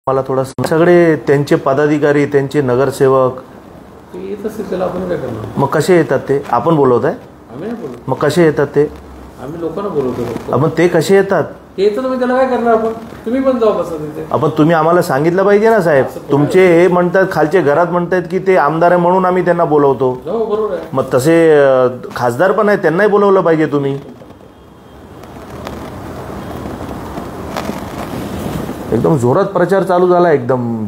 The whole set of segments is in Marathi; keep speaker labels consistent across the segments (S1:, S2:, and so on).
S1: मला थोडा सगळे त्यांचे पदाधिकारी त्यांचे नगरसेवक
S2: येत असेल त्याला आपण काय करणार.
S1: मग कसे येतात ते आपण बोलवत आहे.
S2: आम्ही नाही बोलत.
S1: मग कसे येतात ते
S2: आम्ही लोकांना बोलवतो.
S1: आपण ते कसे येतात
S2: येतं तर मी त्याला काय करणार. आपण तुम्ही पण जाऊ बसा तिथे.
S1: आपण तुम्ही आम्हाला सांगितलं पाहिजे ना साहेब. तुमचे हे म्हणतात खालचे घरात म्हणतात की ते आमदार आहे म्हणून आम्ही त्यांना बोलवतो.
S2: हो बरोबर आहे.
S1: मग तसे खासदार पण आहे त्यांनाही बोलवलं पाहिजे तुम्ही. एकदम जोरात प्रचार चालू झाला एकदम.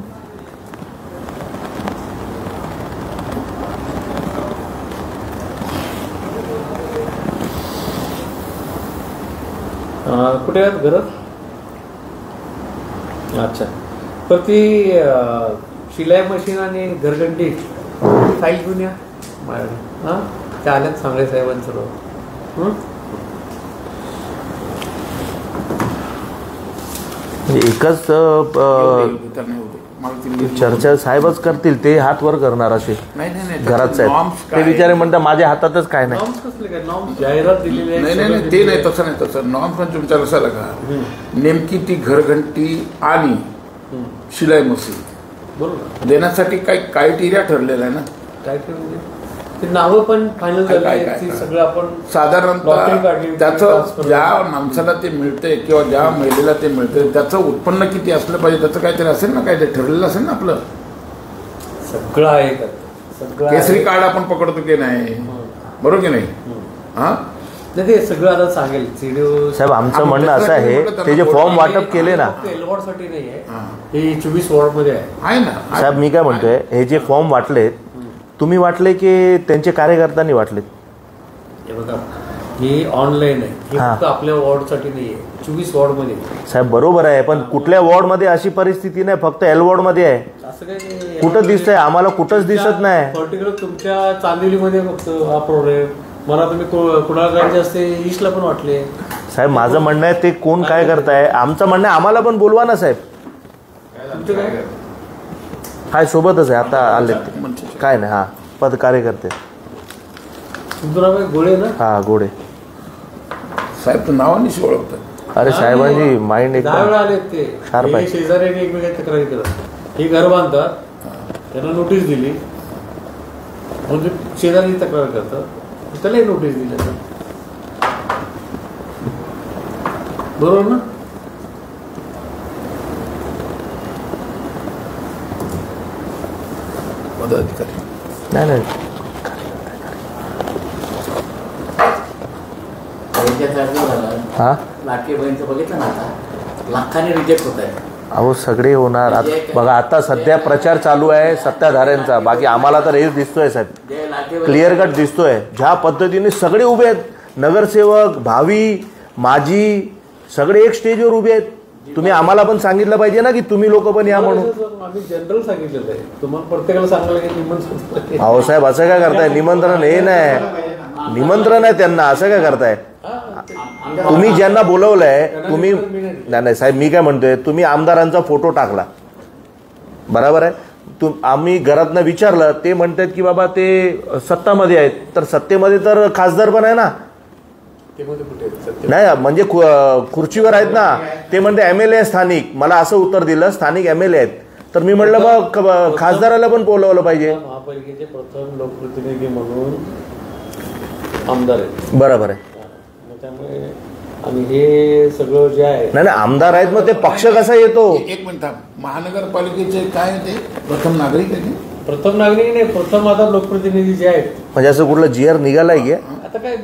S2: कुठे आहेत घरात. अच्छा तर ती शिलाई मशीन आणि घरघंटी फाईल घेऊन या माझ्याकडे. हां त्या आल्यात सांगळे साहेबांचं.
S1: एकच चर्चा साहेबच करतील. ते हात वर करणार असे घरात साहेब ते विचारे म्हणतात माझ्या हातातच काय नाही.
S2: जाहिरात दिलेली आहे.
S3: नाही ते नाही तसं नाही. तसं नॉर्म्स पण तुमच्या लक्षात का नेमकी ती घरघंटी आणि शिलाई मशीन
S2: बरोबर
S3: देण्यासाठी काही क्रायटेरिया ठरलेला आहे ना.
S2: काय ते नावं पण फायनल झाले. सगळं आपण
S3: साधारणतः त्याचं ज्या माणसाला ते मिळते किंवा ज्या महिलेला ते मिळते त्याचं उत्पन्न किती असलं पाहिजे त्याचं काहीतरी असेल ना. काय ते ठरलेलं असेल ना आपलं.
S2: सगळं आहे सगळं.
S3: केसरी कार्ड आपण पकडतो की नाही बरोबर की नाही. हा
S2: ते सगळं आता सांगेल
S1: साहेब. आमचं म्हणणं असं आहे ते जे फॉर्म वाटप केले ना
S2: एल वॉर्ड साठी नाही आहे. हे 24 वॉर्ड मध्ये आहे
S3: ना
S1: साहेब. मी काय म्हणतोय हे जे फॉर्म वाटलेत तुम्ही वाटले की त्यांचे कार्यकर्त्यांनी वाटलेत.
S2: हे बघा ही ऑनलाईन आहे. ही फक्त आपल्या वॉर्ड साठी नाहीये. 24 वॉर्ड मध्ये
S1: साहेब बरोबर आहे. पण कुठल्या वॉर्ड मध्ये अशी परिस्थिती नाही. फक्त एल वॉर्ड मध्ये आहे.
S2: असं काही
S1: कुठं दिसतंय आम्हाला. कुठंच दिसत नाही.
S2: पर्टिक्युलर तुमच्या चांदिवलीमध्ये फक्त हा प्रॉब्लेम. मला तुम्ही कुणाला करायचे असते ईस्टला पण वाटले.
S1: साहेब माझं म्हणणं आहे ते कोण काय करताय. आमचं म्हणणं आहे आम्हाला पण बोलवा ना साहेब.
S2: तुमचं काय
S1: हाय सोबतच आहे आता आले काय नाही. हा पद कार्यकर्ते.
S2: तुमचं नाव गोळे ना.
S1: हा गोडे
S3: साहेब तर नावानिशी ओळखतात.
S1: अरे साहेबांची माइंड
S2: एकदम आले ते
S1: शार्प आहे.
S2: शेजाऱ्याने एकमेकांची तक्रारी करतात. हे घर बांधतात त्यांना नोटीस दिली म्हणजे शेजारी तक्रार करतात त्यालाही नोटीस दिली. बरोबर ना.
S1: नाही नाही हा
S4: लाडकी बहिणीचं बघितलं ना आता लाखांनी रिजेक्ट होत आहे.
S1: अहो सगळे होणार. बघा आता सध्या प्रचार चालू आहे सत्ताधाऱ्यांचा. बाकी आम्हाला तर हेच दिसतोय साहेब. क्लिअर कट दिसतोय ज्या पद्धतीने सगळे उभे आहेत. नगरसेवक भावी माजी सगळे एक स्टेजवर उभे आहेत. तुम्ही आम्हाला पण सांगितलं पाहिजे ना की तुम्ही लोक पण या म्हणून.
S2: आम्ही जनरल सांगितलेलं आहे तुम्हाला प्रत्येकाला सांगायला की निमंत्रण.
S1: अहो साहेब असं काय करताय. निमंत्रण हे नाही निमंत्रण आहे त्यांना. असं काय करताय तुम्ही ज्यांना बोलवलंय तुम्ही. नाही साहेब मी काय म्हणतोय तुम्ही आमदारांचा फोटो टाकला बरोबर आहे. आम्ही घरातनं विचारलं ते म्हणतात की बाबा ते सत्तामध्ये आहेत. तर सत्तेमध्ये तर खासदार पण आहे ना. नाही म्हणजे खुर्चीवर आहेत ना. ते म्हणते MLA स्थानिक. मला असं उत्तर दिलं स्थानिक MLA आहेत. तर मी म्हटलं मग खासदाराला पण बोलवलं पाहिजे.
S2: महापालिकेचे प्रथम लोकप्रतिनिधी म्हणून आमदार आहेत
S1: बरोबर आहे.
S2: त्यामुळे आणि हे सगळं जे आहे
S1: नाही आमदार आहेत मग ते पक्ष कसा येतो.
S3: एक मिनिट महानगरपालिकेचे काय ते प्रथम नागरिक आहे.
S2: प्रथम नागरिक नाही प्रथम आता लोकप्रतिनिधी जे आहेत.
S1: म्हणजे असं कुठलं GR निघालाय की
S2: आता काय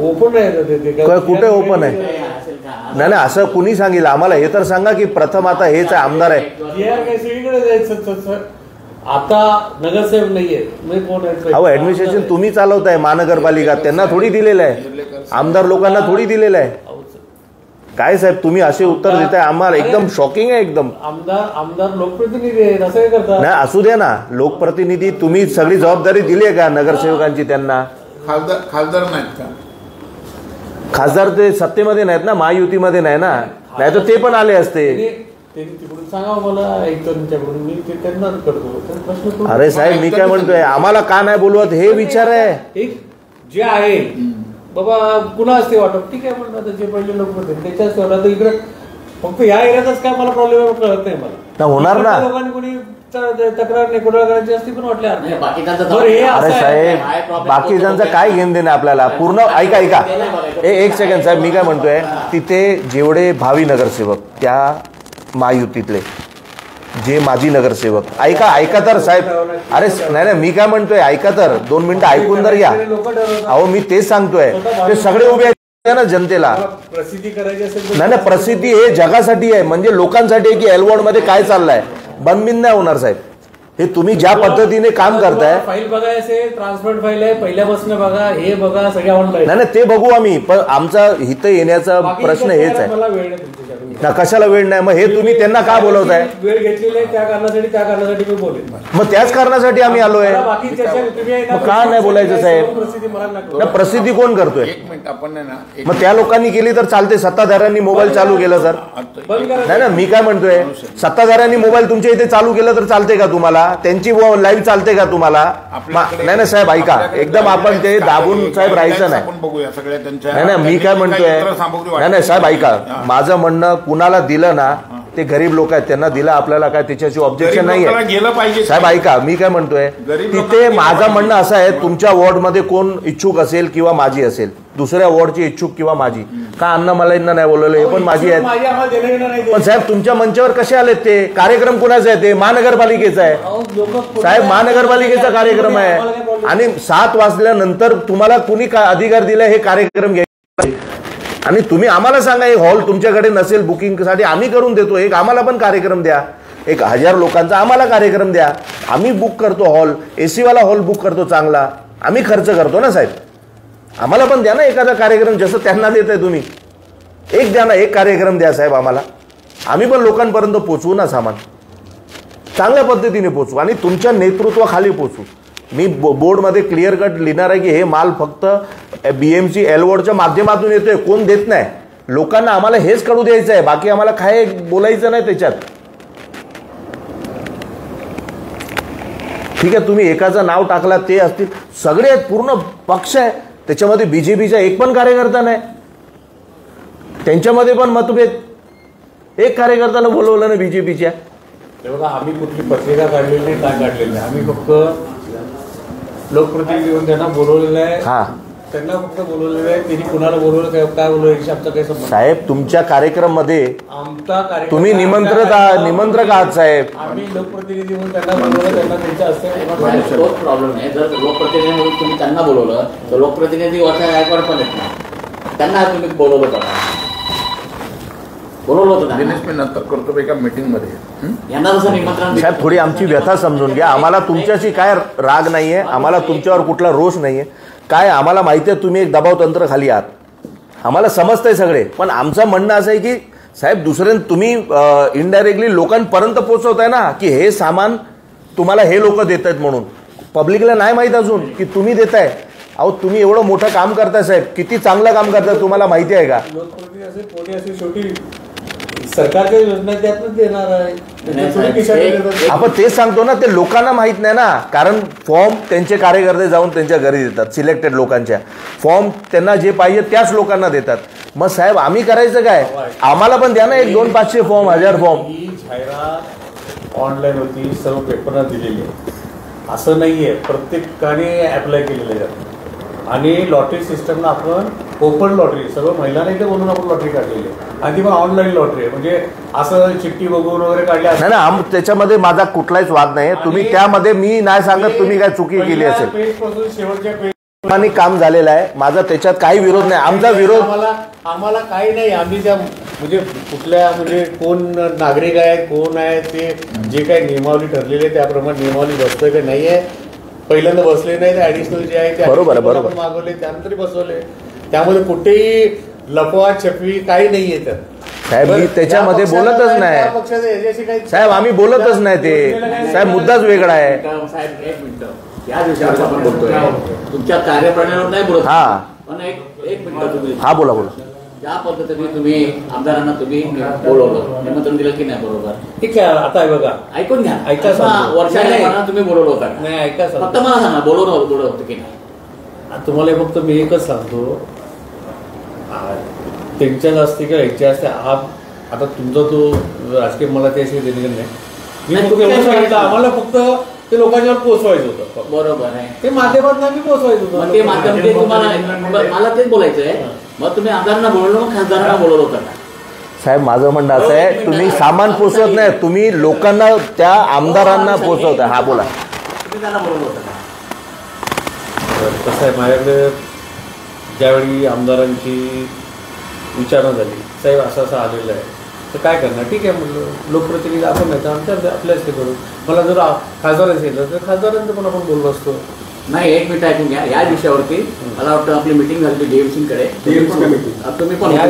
S2: ओपन आहे.
S1: कुठे ओपन आहे. नाही असं कुणी सांगितलं आम्हाला. हे तर सांगा की प्रथम आता हेच आहे आमदार आहे.
S2: काय सगळीकडे जायचं. आता नगरसेवक नाहीये कोण आहे.
S1: अहो ऍडमिनिस्ट्रेशन तुम्ही चालवताय महानगरपालिका. त्यांना थोडी दिलेलं आहे. आमदार लोकांना थोडी दिलेलं आहे. काय साहेब तुम्ही असे उत्तर देताय आम्हाला एकदम शॉकिंग आहे एकदम.
S2: आमदार लोकप्रतिनिधी आहेत असं काय करतात.
S1: नाही असू द्या ना. लोकप्रतिनिधी तुम्ही सगळी जबाबदारी दिली आहे का नगरसेवकांची त्यांना.
S3: खासदार नाहीत का.
S1: खासदार ते सत्तेमध्ये नाहीत ना. महायुतीमध्ये नाही ना. नाही तर ते पण आले असते.
S2: तिकडून सांगा मला एक त्यांच्याकडून मी ते त्यांना करतो.
S1: अरे साहेब मी काय म्हणतोय आम्हाला का नाही बोलवत हे विचार आहे.
S2: जे आहे बाबा कुणा असते वाटप ठीक आहे. पण आता जे पहिले लोक होते त्याच्याच इकडे फक्त या एरियातच काय मला प्रॉब्लेम कळत नाही मला.
S1: होणार ना.
S2: लोकांनी कोणी तक्रार नाही कोणाला करायची असती पण वाटली
S4: नाही, बाकीच्यांचं
S2: बरं, हे
S1: अरे
S2: असं आहे.
S1: साहेब बाकीच्यांचं काय घेणं देणं आपल्याला पूर्ण. ऐका एक सेकंड साहेब, मी काय म्हणतोय तिथे जेवढे भावी नगरसेवक त्या महायुतीतले जे माजी नगरसेवक ऐका तर साहेब. अरे नाही मी काय म्हणतोय ऐका तर 2 मिनिटं ऐकून तर घ्या. अहो मी तेच सांगतोय ते सगळे उभे आहेत ना जनतेला.
S2: प्रसिद्धी करायची असेल
S1: नाही प्रसिद्धी हे जगासाठी आहे म्हणजे लोकांसाठी आहे की एलवॉर्ड मध्ये काय चाललंय बंदबिंद नाही होणार साहेब. हे तुम्ही ज्या पद्धतीने काम करताय.
S2: फाईल बघायचे ट्रान्सपोर्ट फाईल आहे पहिल्यापासून बघा हे बघा सगळे ऑनलाईन.
S1: नाही ते बघू आम्ही पण आमचा इथं येण्याचा प्रश्न हेच आहे
S2: मला वेळ नाही तुमच्यासाठी.
S1: ना कशाला वेळ नाही मग हे तुम्ही त्यांना का बोलवताय.
S2: वेळ घेतलेली आहे त्या कारणासाठी मी बोलेन.
S1: मग त्याच कारणासाठी आम्ही आलोय.
S2: बाकी
S1: मग का नाही बोलायचं साहेब.
S2: प्रसिद्धी मला
S1: ना प्रसिद्धी कोण करतोय.
S3: 1 मिनिट आपण ना
S1: मग त्या लोकांनी केली तर चालते. सत्ताधाऱ्यांनी मोबाईल चालू केलं तर नाही ना. मी काय म्हणतोय सत्ताधाऱ्यांनी मोबाईल तुमच्या इथे चालू केलं तर चालते का तुम्हाला. त्यांची लाईव्ह चालते का तुम्हाला. नाही ना साहेब ऐका एकदम आपण ते दाबून साहेब राहायचं नाही.
S3: आपण बघूया सगळ्या त्यांच्या.
S1: नाही मी काय म्हणतोय नाही साहेब ऐका माझं म्हणणं कुणाला दिलं ना ते गरीब लोक आहेत त्यांना दिलं आपल्याला काय त्याच्याची ऑब्जेक्शन नाही आहे
S3: गेलं पाहिजे
S1: साहेब. ऐका मी काय म्हणतोय तिथे माझं म्हणणं असं आहे तुमच्या वॉर्डमध्ये कोण इच्छुक असेल किंवा माझी असेल दुसऱ्या वॉर्डची इच्छुक किंवा माझी का अण्णा मला नाही बोलवलं हे पण माझी आहेत. पण साहेब तुमच्या मंचावर कसे आलेत ते कार्यक्रम कुणाचा आहे ते महानगरपालिकेचा आहे साहेब. महानगरपालिकेचा कार्यक्रम आहे आणि 7 वाजल्यानंतर तुम्हाला कुणी अधिकार दिलाय हे कार्यक्रम घ्यायचा. आणि तुम्ही आम्हाला सांगा एक हॉल तुमच्याकडे नसेल बुकिंगसाठी आम्ही करून देतो. एक आम्हाला पण कार्यक्रम द्या. 1000 लोकांचा आम्हाला कार्यक्रम द्या. आम्ही बुक करतो हॉल. AC वाला हॉल बुक करतो चांगला. आम्ही खर्च करतो ना साहेब. आम्हाला पण द्या ना एखादा कार्यक्रम जसं त्यांना देताय तुम्ही. एक द्या ना एक कार्यक्रम द्या साहेब आम्हाला. आम्ही पण लोकांपर्यंत पोचवू ना सामान चांगल्या पद्धतीने पोचवू आणि तुमच्या नेतृत्वाखाली पोचवू. मी बोर्डमध्ये क्लिअर कट लिहिणार आहे की हे माल फक्त BMC एलवॉर्डच्या माध्यमातून येतोय. कोण देत नाही लोकांना. आम्हाला हेच कळू द्यायचं आहे बाकी आम्हाला काय बोलायचं नाही त्याच्यात. ठीक आहे तुम्ही एकाचं नाव टाकला ते असतील सगळे पूर्ण पक्ष आहे त्याच्यामध्ये BJPचा एक पण कार्यकर्ता नाही. त्यांच्यामध्ये पण मतभेद. एक कार्यकर्त्याला बोलवलं ना BJPच्या.
S2: बघा आम्ही कुठली पत्रिका काढलेली नाही काय काढलेली नाही. आम्ही फक्त लोकप्रतिनिधी येऊन त्यांना बोलवलेलं आहे. त्यांना फक्त बोलवलेलं आहे. त्यांनी कुणाला बोलवलं काय बोलवलं आमचा काही संबंध
S1: साहेब. तुमच्या कार्यक्रम मध्ये
S2: आमचा कार्यक्रम
S1: तुम्ही निमंत्रक आहात साहेब.
S2: आम्ही लोकप्रतिनिधी म्हणून त्यांना बोलवलं त्यांना त्यांच्या हस्ते
S4: तोच प्रॉब्लेम आहे. जर लोकप्रतिनिधी म्हणून तुम्ही त्यांना बोलवलं तर लोकप्रतिनिधी वर्षा गायकवाड पण येत नाही. त्यांना तुम्ही बोलवलं होतं
S3: दिनेश मी नंतर करतो एका मीटिंग मध्ये.
S4: यांना जसं निमंत्रण
S1: साहेब थोडी आमची व्यथा समजून घ्या. आम्हाला तुमच्याशी काय राग नाहीये. आम्हाला तुमच्यावर कुठला रोष नाहीये. काय आम्हाला माहिती आहे तुम्ही एक दबाव तंत्र खाली आहात. आम्हाला समजतंय सगळे. पण आमचं म्हणणं असं आहे की साहेब दुसऱ्या तुम्ही इनडायरेक्टली लोकांपर्यंत पोहोचवताय ना की हे सामान तुम्हाला हे लोक देत आहेत म्हणून. पब्लिकला नाही माहित अजून की तुम्ही देताय. अहो तुम्ही एवढं मोठं काम करताय साहेब. किती चांगलं काम करताय तुम्हाला माहिती आहे का.
S2: लोकप्रतिनिधी असेल कोणी असेल शेवटी सरकारच्या योजना त्यातच देणार आहे.
S1: आपण तेच सांगतो ना ते लोकांना माहित नाही ना. कारण फॉर्म त्यांचे कार्यकर्ते जाऊन त्यांच्या घरी देतात. सिलेक्टेड लोकांच्या फॉर्म त्यांना जे पाहिजे त्याच लोकांना देतात. मग साहेब आम्ही करायचं काय. आम्हाला पण द्या ना 1-2-500 फॉर्म 1000 फॉर्म.
S2: ही जाहिरात ऑनलाईन होती सर्व पेपरला दिलेली आहे असं नाहीये. प्रत्येकाने अप्लाय केलेलं आहे. आणि लॉटरी सिस्टमला आपण ओपन लॉटरी सर्व महिलांना इथे बोलून आपण लॉटरी काढलेली आहे. आणि ती पण ऑनलाईन लॉटरी आहे. म्हणजे असं चिठ्ठी बघून वगैरे काढली
S1: नाही ना. त्याच्यामध्ये माझा कुठलाच वाद नाही. तुम्ही त्यामध्ये मी नाही सांगत तुम्ही काय चुकी केली असेल.
S2: पेज पासून शेवटच्या पेज
S1: काम झालेलं आहे माझा. त्याच्यात काही विरोध नाही. आमचा विरोध
S2: आम्हाला काही नाही. आम्ही त्या म्हणजे कुठल्या म्हणजे कोण नागरिक आहे कोण आहे ते जे काही नियमावली ठरलेली आहे त्याप्रमाणे नियमावली बसतोय का नाही आहे. पहिल्यांदा बसले नाही ते ऍडिशनल जे आहे ते
S1: बरोबर
S2: मागवले त्यानंतर बसवले. त्यामध्ये कुठेही लपवा छपवी काही नाहीये त्यात.
S1: साहेब मी त्याच्यामध्ये बोलतच नाही साहेब. आम्ही बोलतच नाही ते साहेब. मुद्दाच वेगळा आहे
S4: साहेब. एक मिनिट या दिवसावर आपण बोलतोय तुमच्या कार्यप्रणालीवर नाही बोलत. पण एक मिनिट तुम्ही
S1: बोला.
S4: ज्या पद्धतीने तुम्ही आमदारांना तुम्ही बोलवलं निमंत्रण दिलं की नाही बरोबर
S2: ठीक आहे. आता बघा
S4: ऐकून घ्या.
S2: ऐका
S4: वर्षाला तुम्ही बोलवलं होता
S2: नाही. ऐका
S4: फक्त मला सांगा बोलवलं होतं की नाही.
S2: तुम्हाला फक्त मी एकच सांगतो त्यांच्या असते किंवा ह्याच्या असते आता तुमचा तो राजकीय मला त्याशी देणे नाही. मी फक्त एवढं सांगितलं आम्हाला फक्त ते लोकांच्यावर पोहोचवायचं होतं.
S4: बरोबर आहे.
S2: ते माध्यमातून आम्ही पोहोचवायचं होतं.
S4: ते माध्यम ते तुम्हाला मला तेच बोलायचं आहे. मग तुम्ही आमदारांना बोलवलं मग खासदारांना बोलवलं होतं का?
S1: साहेब माझं म्हणणं असं आहे तुम्ही सामान पोचवत नाही, तुम्ही लोकांना त्या आमदारांना पोचवताय. हा बोला.
S4: तुम्ही त्यांना बोलवलं होतं का?
S2: कसं आहे माझ्याकडे ज्यावेळी आमदारांची विचारणा झाली साहेब असं असं आलेलं आहे तर काय करणार. ठीक आहे म्हटलं लोकप्रतिनिधी आपण नाही तर आमच्या आपल्याच ते करू. मला जर खासदार असेल तर खासदारांचं पण आपण बोललो असतो.
S4: नाही एक मिनिट ऐकून घ्या. या विषयावरती मला वाटतं आपली मिटिंग झाली डीएमसीकडे. तुम्ही पण वेगळा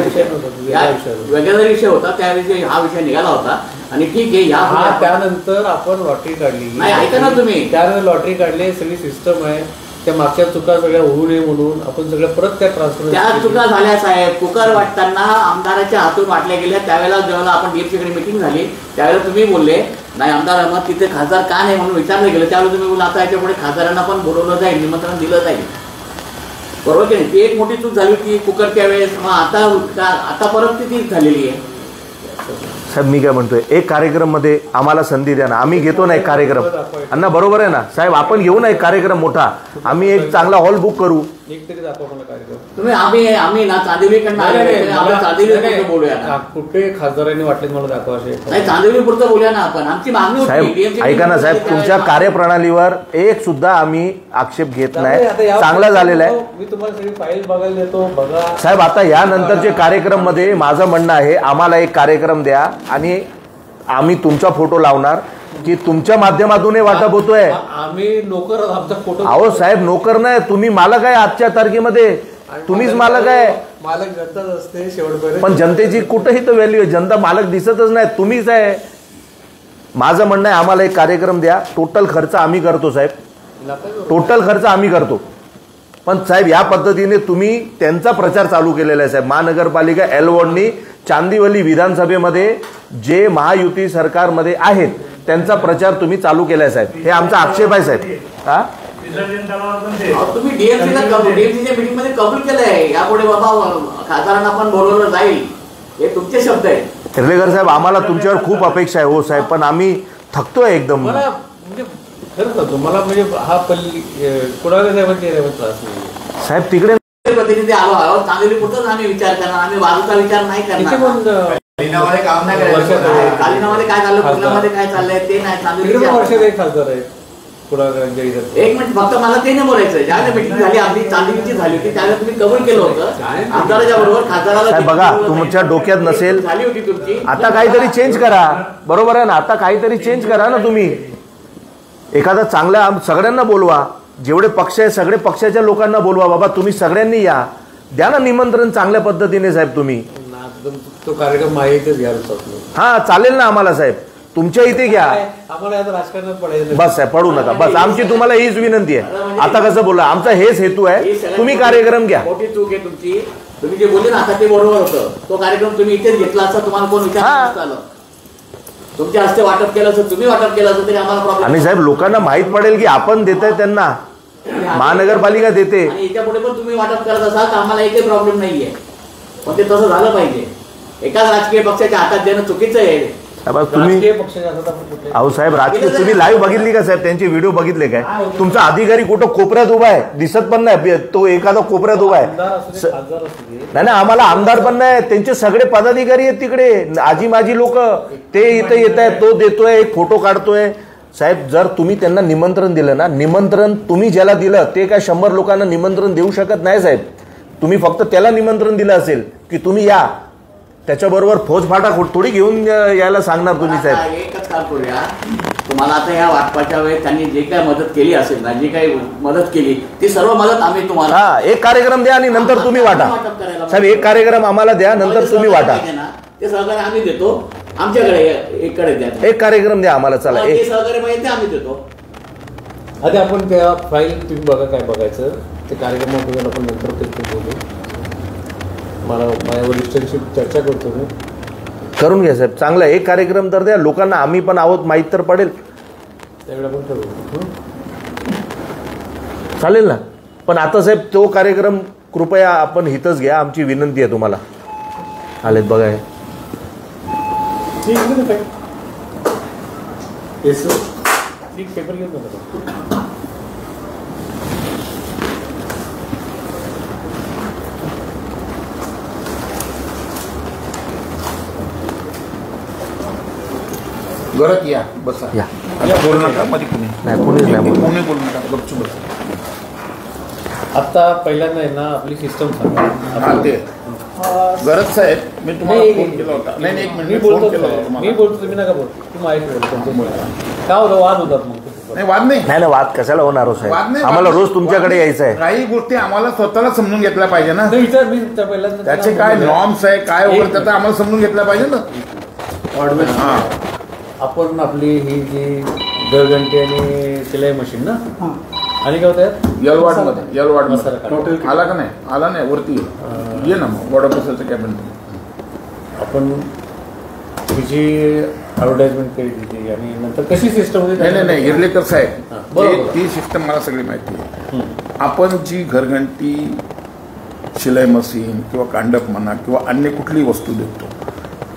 S4: विषय होता त्याविषयी हा विषय निघाला होता आणि ठीक आहे. या
S2: त्यानंतर आपण लॉटरी काढली.
S4: नाही ऐका ना तुम्ही.
S2: त्यानंतर लॉटरी काढली सगळी सिस्टम आहे. त्या मागच्या चुका सगळ्या होऊ नये म्हणून आपण सगळं परत त्या ट्रान्सफर.
S4: त्या चुका झाल्या साहेब. कुकर वाटताना आमदाराच्या हातून वाटल्या गेल्या. त्यावेळेला जेव्हा आपण डीएमसीकडे मिटिंग झाली त्यावेळेला तुम्ही बोलले नाही आमदार मग तिथे खासदार का नाही म्हणून विचारलं गेलं. त्यावेळेला तुम्ही बोलला आता याच्यापुढे खासदारांना पण बोलवलं जाईल, निमंत्रण दिलं जाईल. बरोबर की नाही. ती एक मोठी चूक झाली होती कुकरच्या वेळेस. मग आता परत ती तीच झालेली आहे.
S1: साहेब मी काय म्हणतोय एक कार्यक्रम मध्ये आम्हाला संधी द्या ना, आम्ही घेतो ना एक कार्यक्रम. अण्णा बरोबर आहे ना साहेब, आपण घेऊ ना एक कार्यक्रम मोठा. आम्ही एक चांगला हॉल बुक करू.
S4: तुम्ही आम्ही ना चांदिवली बोलूया.
S2: कुठे खासदारांनी वाटले मला दाखवा.
S4: नाही चांदिवली पुरतं बोलूया ना आपण. आमची मागणी
S1: साहेब ऐका ना साहेब, तुमच्या कार्यप्रणालीवर एक सुद्धा आम्ही आक्षेप घेत नाही. चांगला झालेला आहे.
S2: मी तुम्हाला सगळी फाईल बघायला देतो बघा
S1: साहेब. आता यानंतरचे कार्यक्रम मध्ये माझं म्हणणं आहे आम्हाला एक कार्यक्रम द्या आणि आम्ही तुमचा फोटो लावणार की तुमच्या माध्यमातून वाटप होतोय.
S2: आम्ही नोकर आमचा फोटो.
S1: अहो साहेब नोकर नाही तुम्ही, मालक आहे आजच्या तारखेमध्ये. तुम्हीच मालक आहे.
S2: मालक जनताच असते शेवटपर्यंत.
S1: पण जनतेची कुठेही तर व्हॅल्यू आहे. जनता मालक दिसतच नाही, तुम्हीच आहे. माझं म्हणणं आहे आम्हाला एक कार्यक्रम द्या. टोटल खर्च आम्ही करतो साहेब. टोटल खर्च आम्ही करतो. पण साहेब या पद्धतीने तुम्ही त्यांचा प्रचार चालू केलेला आहे साहेब. महानगरपालिका एलवॉर्डनी चांदिवली विधानसभेमध्ये जे महायुती सरकारमध्ये आहेत त्यांचा प्रचार तुम्ही चालू केलाय साहेब. हे आमचा आक्षेप आहे साहेब. हा
S4: तुम्ही डीएमसीच्या मीटिंग मध्ये कबूल केलंय यापुढे बाबा खासदारांना पण बोलवलं जाईल. हे तुमचे शब्द आहेत.
S1: हिरलेकर साहेब आम्हाला तुमच्यावर खूप अपेक्षा आहे. हो साहेब पण आम्ही थकतोय एकदम.
S2: मला म्हणजे खरंच होतो मला म्हणजे हा पल्ली कुणाला त्रास नाही
S1: साहेब. तिकडे
S4: प्रतिनिधी आलो चांगली कुठंच आम्ही विचार करणार. आम्ही बाजूचा विचार नाही करणार. कालिनामध्ये काय चाललं पुण्यामध्ये काय चाललंय ते नाही.
S2: वर्षात एक खासदार आहे कुणाच्या इथं.
S4: एक मिनिट फक्त मला ते नाही बोलायचं. ज्यावेळेला मिटिंग झाली आपली चांदिवलीची झाली होती त्यावेळेला तुम्ही कबूल केलं होतं आमदाराच्या बरोबर खासदाराला.
S1: बघा तुमच्या डोक्यात नसेल
S4: झाली होती तुमची.
S1: आता काहीतरी चेंज करा. बरोबर आहे ना. आता काहीतरी चेंज करा ना तुम्ही. एखादा चांगल्या सगळ्यांना बोलवा. जेवढे पक्ष आहे सगळे पक्षाच्या लोकांना बोलवा. बाबा तुम्ही सगळ्यांनी या. द्या ना निमंत्रण चांगल्या पद्धतीने साहेब. तुम्ही
S2: तो कार्यक्रम माहितीच घ्या.
S1: हा चालेल ना आम्हाला साहेब. तुमच्या इथे घ्या.
S2: आम्हाला आता राजकारणात पडायचं
S1: बस साहेब पडू नका. बस आमची तुम्हाला हीच विनंती आहे. आता कसं बोला आमचा हेच हेतू आहे. तुम्ही कार्यक्रम घ्या.
S4: मोठी चूक आहे तुमची. तुम्ही जे बोलले ना आता ते बरोबर होतं. तो कार्यक्रम तुम्ही इथेच घेतला असता तुम्हाला कोण विचार आलं. तुमच्या हस्ते वाटप केलं असं तुम्ही वाटप केलं असं तरी आम्हाला प्रॉब्लेम.
S1: आणि साहेब लोकांना माहित पडेल की आपण देत आहे त्यांना. महानगरपालिका देते.
S4: आणि याच्या पुढे पण तुम्ही वाटप करत असाल तर आम्हाला एकही प्रॉब्लेम नाहीये. पण ते तसं झालं पाहिजे. एकाच राजकीय पक्षाच्या हातात देणं चुकीचं आहे.
S1: तुम्ही अहो साहेब राजकीय तुम्ही लाईव्ह बघितली का साहेब. त्यांचे व्हिडिओ बघितले काय. तुमचा अधिकारी कुठं कोपऱ्यात उभा आहे दिसत पण नाही. तो एखादा कोपऱ्यात उभा आहे. नाही नाही आम्हाला आमदार पण नाही. त्यांचे सगळे पदाधिकारी आहेत तिकडे. आजी माझी लोक ते इथे येत आहेत. तो देतोय एक फोटो काढतोय. साहेब जर तुम्ही त्यांना निमंत्रण दिलं ना, निमंत्रण तुम्ही ज्याला दिलं ते काय 100 लोकांना निमंत्रण देऊ शकत नाही साहेब. तुम्ही फक्त त्याला निमंत्रण दिलं असेल की तुम्ही या. त्याच्याबरोबर फौजफाटा थोडी घेऊन यायला सांगणार तुम्ही साहेब.
S4: एकच काम करूया. तुम्हाला आता या वाटपाच्या वेळेस त्यांनी जे काही मदत केली असेल ना, जी काही मदत केली ती सर्व मदत आम्ही तुम्हाला.
S1: हा एक कार्यक्रम द्या आणि नंतर तुम्ही वाटा साहेब. एक कार्यक्रम आम्हाला द्या नंतर तुम्ही वाटा.
S4: ते सहकार्य आम्ही देतो. आमच्याकडे द्या.
S1: एक कार्यक्रम द्या आम्हाला. चला एक
S4: सहकार्य पाहिजे ते आम्ही देतो.
S2: आधी आपण त्या फाईल तुम्ही बघा काय बघायचं ते कार्यक्रमाबद्दल आपण नंतर बोलू. मला माझ्या वरिष्ठांशी चर्चा करतो मी.
S1: करून घ्या साहेब. चांगला एक कार्यक्रम तर द्या. लोकांना आम्ही पण आहोत माहीत तर पडेल.
S2: त्यावेळेला आपण ठरवू.
S1: चालेल ना. पण आता साहेब तो कार्यक्रम कृपया आपण हितच घ्या. आमची विनंती आहे तुम्हाला. आलेत बघा.
S2: ठीक आहे ना येस ठीक पेपर घेऊन जातो.
S3: घरात या बसा
S1: या.
S3: आता बोलू नका मध्ये कुणी
S1: नाही कुणीच नाही बोलत.
S3: कोणी बोलू नका गपचूप बसा.
S2: आता पहिल्यांदा आहे ना आपली सिस्टम सांगा.
S3: हा ते गरज साहेब मी तुम्हाला फोन केला होता. नाही नाही, एक
S2: मी
S3: मिनिट
S2: बोलतो
S3: फोन केला होता
S2: मी
S3: तुम्हाला.
S2: बोलतो तुम्ही नका बोल तुम्ही ऐकलं काय होतं वाद होतात मग
S3: नाही वाद नाही.
S1: नाही वाद कशाला होणार हो
S3: वाद
S1: साहेब,
S3: नाही,
S1: आम्हाला
S3: वाद
S1: रोज
S3: नाही.
S1: तुमच्याकडे
S3: वाद
S1: यायचं आहे.
S3: काही गोष्टी आम्हाला स्वतःला समजून घेतल्या पाहिजे ना.
S2: नाही विचार मी त्या पहिल्यांदा
S3: त्याचे काय नॉर्म्स आहे काय वगैरे त्याचा आम्हाला समजून घेतला पाहिजे ना. हा
S2: आपण आपली ही जी दरघंटी आणि शिलाई मशीन ना आणि काय होतं
S3: यलवाड मध्ये यलवाड
S2: मसाला
S3: मध्ये
S2: काढ.
S3: आला का नाही? आला नाही वरती ये ना मग बोर्ड ऑफिसरचं कॅबिन.
S2: आपण तिची ॲडव्हर्टाइजमेंट केली तिची आणि नंतर कशी सिस्टम होती
S3: नाही नाही नाही हिरलेकर
S2: हा,
S3: साहेब
S2: बरोबर.
S3: ती सिस्टम मला सगळी माहिती आहे. आपण जी घरघंटी शिलाई मशीन किंवा कांडप म्हणा किंवा अन्य कुठली वस्तू देतो,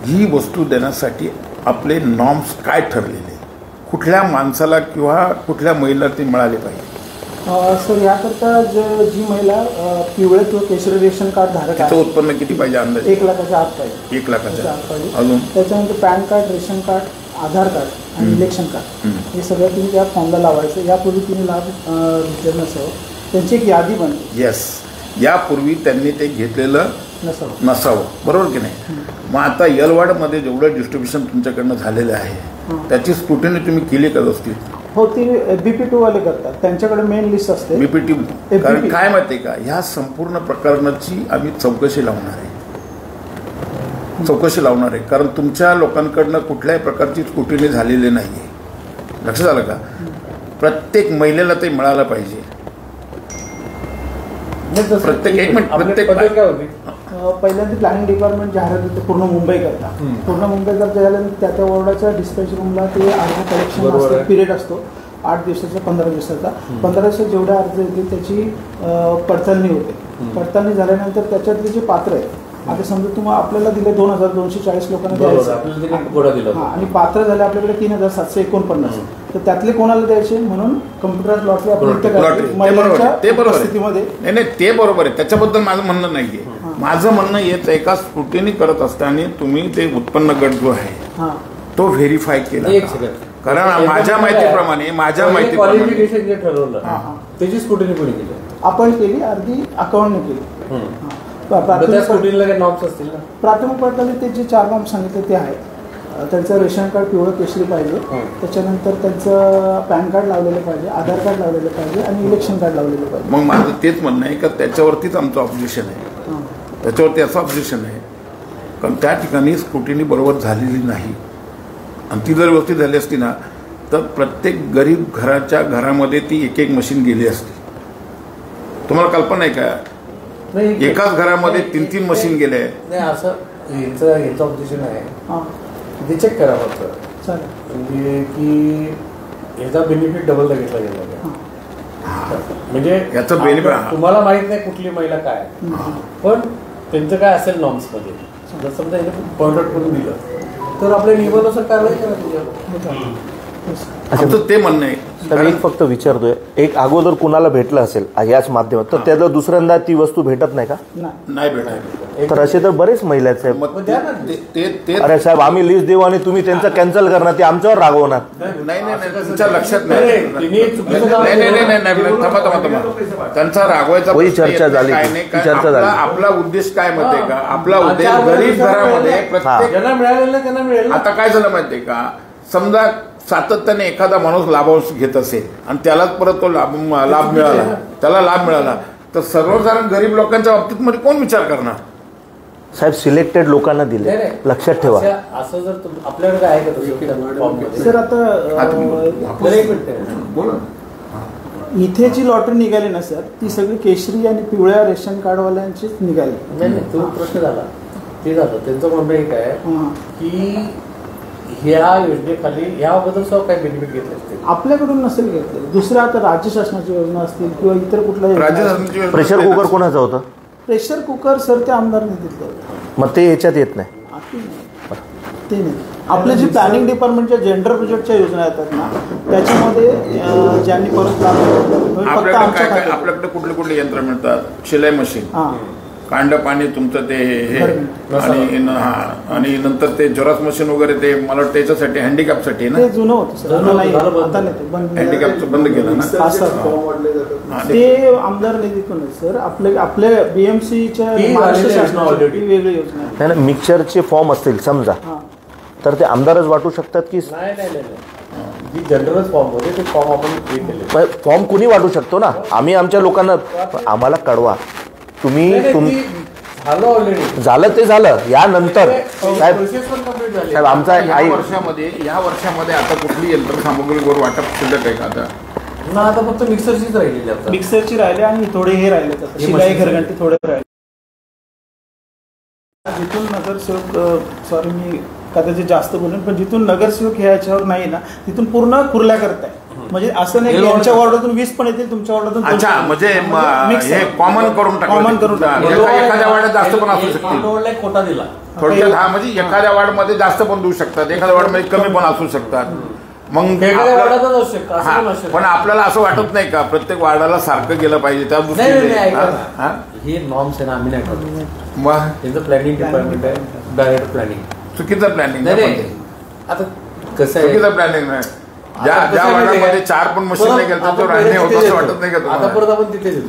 S3: ही वस्तू देण्यासाठी आपले नॉर्म्स काय ठरलेले, कुठल्या माणसाला किंवा कुठल्या महिला ते मिळाले पाहिजे.
S5: सर याकरता जी महिला पिवळे किंवा केशरी रेशन कार्ड धारक
S3: त्याचं
S5: आहे
S3: उत्पन्न किती पाहिजे अंदाजे?
S5: 1 लाखाच्या आत पाहिजे.
S3: 1 लाखाच्या
S5: आत पाहिजे.
S3: अजून
S5: त्याच्यानंतर पॅन कार्ड, रेशन कार्ड, आधार कार्ड आणि इलेक्शन कार्ड हे सगळं तुम्ही त्या फॉर्मला लावायचं. यापूर्वी तुम्ही लाभ घेतलेलं नसावं, त्यांची एक यादी बनते.
S3: येस, यापूर्वी त्यांनी ते घेतलेलं नसावं, बरोबर की नाही? मग आता यलवाडमध्ये जेवढं डिस्ट्रीब्युशन तुमच्याकडनं झालेलं आहे त्याची स्क्रुटिनी तुम्ही केली का व्यवस्थित?
S5: हो, ती BP2 वाले करतात, त्यांच्याकडे मेन लिस्ट असते
S3: बीपीटी.
S5: FBP.
S3: कारण काय माहिती का, ह्या संपूर्ण प्रकरणाची आम्ही चौकशी लावणार आहे. कारण तुमच्या लोकांकडनं कुठल्याही प्रकारची स्क्रुटिनी झालेली नाही आहे. लक्षात आलं का? प्रत्येक महिलेला ते मिळालं पाहिजे. प्रत्येक एक मिनिट प्रत्येक
S2: काय होती
S5: पहिल्यांदा प्लॅनिंग डिपार्टमेंट जाहिरात देते पूर्ण मुंबई करता. पूर्ण मुंबई करता झाल्यानंतर त्या वॉर्डाच्या डिस्पॅच रूमला ते अर्ज कलेक्शन पिरियड असतो 8 दिवसाचा 15 दिवसाचा. 15 दिवसात जेवढे अर्ज येतील त्याची पडताळणी होते. पडताळणी झाल्यानंतर त्याच्यातले जे पात्र आहे, आता समजा तुम्हाला आपल्याला दिले 2240 लोकांना द्यायचं आणि पात्र झाले आपल्याकडे 3749, तर त्यातले कोणाला द्यायचे म्हणून कम्प्युटर लॉटरी परिस्थितीमध्ये.
S3: नाही ते बरोबर आहे, त्याच्याबद्दल माझं म्हणणं नाहीये. माझं म्हणणं येत एका स्क्रुटिनी करत असताना तुम्ही ते उत्पन्न गट जो आहे तो व्हेरीफाय केला. कारण माझ्या माहितीप्रमाणे
S2: क्वालिफिकेशन जे ठरवलं त्याची स्क्रुटिनी कोणी केली?
S5: आपण केली, अर्धी अकाउंटने केली. प्राथमिक पडताळणी ते जे 4 नॉर्म सांगितले ते आहेत. त्यांचं रेशन कार्ड पिवळं केशरी पाहिजे, त्याच्यानंतर त्यांचं पॅन कार्ड लावलेलं पाहिजे, आधार कार्ड लावलेलं पाहिजे आणि इलेक्शन कार्ड लावलेलं पाहिजे.
S3: मग माझं तेच म्हणणं आहे का त्याच्यावरतीच आमचं ऑब्जेक्शन आहे. त्याच्यावरती असं ऑब्जेक्शन आहे कारण त्या ठिकाणी स्क्रुटिनी बरोबर झालेली नाही. आणि ती जर व्यवस्थित झाली असती ना तर प्रत्येक गरीब घरामध्ये ती एक मशीन गेली असती. तुम्हाला कल्पना आहे का? एकाच घरामध्ये 3-3 मशीन गेले.
S2: नाही असं याचं ऑब्जेक्शन आहे ते चेक करा फक्त म्हणजे की याचा बेनिफिट डबलचा घेतला गेला. म्हणजे
S3: याचं बेनिफिट
S2: तुम्हाला माहित नाही कुठली महिला काय, पण त्यांचं काय असेल नॉर्म्स मध्ये जर समजा पॉइंट आउट करून दिलं तर आपल्या नियमानुसार कारवाई करा तुझ्यावर.
S3: आमचं ते म्हणणं आहे.
S1: तर एक फक्त विचारतोय, एक अगोदर कुणाला भेटलं असेल याच माध्यमात तर त्याला दुसऱ्यांदा ती वस्तू भेटत नाही का?
S3: नाही भेटायला.
S1: तर असे तर बरेच महिला आहेत साहेब. अरे साहेब, आम्ही लिस्ट देऊ आणि तुम्ही त्यांचं कॅन्सल करणार, ते आमच्यावर रागवणार.
S3: नाही तुमच्या लक्षात नाही. थांबा. त्यांचा रागवायचा
S1: चर्चा झाली.
S3: आपला उद्देश काय माहितीये का? आपला उद्देश गरीब घरामध्ये प्रत्येक
S2: ज्यांना मिळालेलं त्यांना मिळेल.
S3: आता काय झालं माहितीये का, समजा सातत्याने एखादा माणूस लाभांश घेत असेल आणि त्यालाच परत तो लाभ मिळाला तर सर्वसाधारण गरीब लोकांच्या बाबतीत मध्ये कोण विचार करणार?
S1: साहेब, सिलेक्टेड लोकांना दिले, लक्षात ठेवा.
S2: असं जर आपल्याकडे आहे का
S5: सर? आता
S3: बोला.
S5: इथे जी लॉटरी निघाली ना सर, ती सगळी केशरी आणि पिवळ्या रेशन कार्डवाल्यांचीच निघाली.
S2: नाही तो प्रश्न झाला ते झालं. त्यांचं म्हणणं एक आहे की ह्या योजनेखाली याबद्दल काही बेनिफिट घेतले असतील
S5: आपल्याकडून नसेल घेतले. दुसऱ्या आता राज्य शासनाची योजना असतील किंवा इतर कुठल्या.
S1: प्रेशर कुकर कोणाचं होतं?
S5: प्रेशर कुकर सर ते आमदारने दिलं.
S1: मग ते ह्याच्यात येत नाही.
S5: ते नाही. आपले जे प्लॅनिंग डिपार्टमेंटच्या जेंडर प्रोजेक्टच्या योजना येतात ना, त्याच्यामध्ये ज्यांनी परत फक्त आमच्या खात्यात.
S3: आपल्याकडे कुठले कुठले यंत्र मिळतात? शिलाई मशीन, कांड पाणी तुमचं ते हे, आणि नंतर ते झेरॉक्स मशीन वगैरे, ते मला त्याच्यासाठी हँडिकॅपसाठी ना,
S5: ते जुनं होतं सर, आता नाही,
S3: हँडिकॅपचं बंद केलं ना.
S5: ते आमदार निधीतून सर. आपल्या बीएमसीच्या महाराष्ट्र शासनाची वेगळी योजना आहे.
S1: नाही, मिक्सरचे फॉर्म असतील समजा, तर ते आमदारच वाटू शकतात की
S2: जी जनरलच फॉर्म होते ते फॉर्म आपण
S1: फॉर्म कुणी वाटू शकतो ना. आम्ही आमच्या लोकांना, आम्हाला कळवा तुम्ही
S2: झालं ऑलरेडी,
S1: झालं ते झालं. यानंतर साहेब आमचा
S3: या वर्षामध्ये आता कुठली यंत्रसामुग्रीवर वाटप शिल्लक आहे का आता?
S2: ना आता फक्त मिक्सरचीच राहिलेली आता.
S5: मिक्सरची राहिले आणि थोडे हे राहिले, शिलाई घरघंटी थोडे राहिले. जिथून नगरसेवक, सॉरी मी कदाचित जास्त बोलेन, पण जिथून नगरसेवक ह्याच्यावर नाही ना, तिथून पूर्ण कुर्ल्या करताय. म्हणजे असं नाही की यांच्या वॉर्डातून 20 पण येतील, तुमच्या वॉर्डातून.
S3: अच्छा, म्हणजे हे कॉमन करून एखाद्या वार्डात जास्त पण असू शकते.
S2: कोटा दिला
S3: थोडक्यात. हा, म्हणजे एखाद्या वार्डमध्ये जास्त पण देऊ शकतात, एखाद्या वार्डमध्ये कमी पण असू शकतात. मग पण आपल्याला असं वाटत नाही का प्रत्येक वार्डाला सारखं गेलं पाहिजे? त्या दृष्टीने
S2: हे नॉर्म्स आहे ना, आम्ही नाही करतो. प्लॅनिंग डिपार्टमेंट आहे, डायरेक्ट प्लॅनिंग.
S3: चुकीचं प्लॅनिंग
S2: आता कसं आहे,
S3: चुकीचं प्लॅनिंग नाही. ज्या वार्डामध्ये 4 पण मशीन नाही गेलं त्याच्यावर अन्याय होतो असं वाटत नाही का तुम्हाला?
S2: आता परत आपण तिथेच